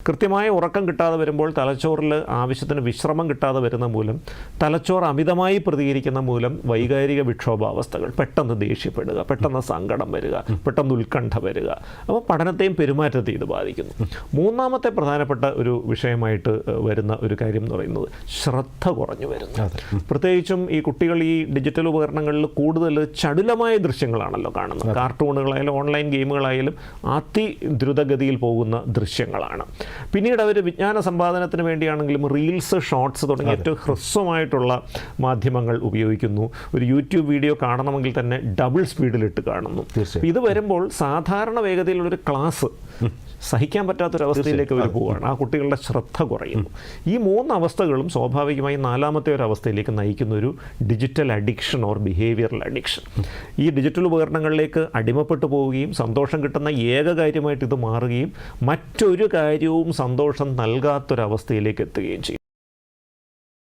കൃത്യമായ ഉറക്കം കിട്ടാതെ വരുമ്പോൾ തലച്ചോറിൽ ആവശ്യത്തിന് വിശ്രമം കിട്ടാതെ വരുന്ന മൂലം തലച്ചോറ് അമിതമായി പ്രതികരിക്കുന്ന മൂലം വൈകാരിക വിക്ഷോഭാവസ്ഥകൾ, പെട്ടെന്ന് ദേഷ്യപ്പെടുക, പെട്ടെന്ന് സങ്കടം വരിക, പെട്ടെന്ന് ഉത്കണ്ഠ വരിക. അപ്പോൾ പഠനത്തെയും പെരുമാറ്റത്തെയും ഇത് ബാധിക്കുന്നു. മൂന്നാമത്തെ പ്രധാനപ്പെട്ട ഒരു വിഷയമായിട്ട് വരുന്ന ഒരു കാര്യം എന്ന് പറയുന്നത് ശ്രദ്ധ കുറഞ്ഞു വരുന്നു. പ്രത്യേകിച്ചും ഈ കുട്ടികൾ ഈ ഡിജിറ്റൽ ഉപകരണങ്ങളിൽ കൂടുതൽ ചടുലമായ ദൃശ്യങ്ങളാണല്ലോ കാണുന്നത്. കാർട്ടൂണുകളായാലും ഓൺലൈൻ ഗെയിമുകളായാലും അതിദ്രുതഗതിയിൽ പോകുന്ന ദൃശ്യങ്ങളാണ്. പിന്നീട് അവർ വിജ്ഞാന സമ്പാദനത്തിന് വേണ്ടിയാണെങ്കിലും റീൽസ്, ഷോർട്സ് തുടങ്ങിയ ഏറ്റവും ഹ്രസ്വമായിട്ടുള്ള മാധ്യമങ്ങൾ ഉപയോഗിക്കുന്നു. ഒരു യൂട്യൂബ് വീഡിയോ കാണണമെങ്കിൽ തന്നെ ഡബിൾ സ്പീഡിലിട്ട് കാണുന്നു. ഇത് വരുമ്പോൾ സാധാരണ വേഗതയിലുള്ളൊരു ക്ലാസ് സഹിക്കാൻ പറ്റാത്തൊരവസ്ഥയിലേക്ക് അവർ പോവുകയാണ്. ആ കുട്ടികളുടെ ശ്രദ്ധ കുറയുന്നു. ഈ 3 അവസ്ഥകളും സ്വാഭാവികമായി 4ാമത്തെ ഒരു അവസ്ഥയിലേക്ക് നയിക്കുന്ന ഒരു digital addiction or behavioural addiction. ഈ ഡിജിറ്റൽ ഉപകരണങ്ങളിലേക്ക് അടിമപ്പെട്ടു പോവുകയും സന്തോഷം കിട്ടുന്ന ഏക കാര്യമായിട്ട് ഇത് മാറുകയും മറ്റൊരു കാര്യവും സന്തോഷം നൽകാത്തൊരവസ്ഥയിലേക്ക് എത്തുകയും ചെയ്യും.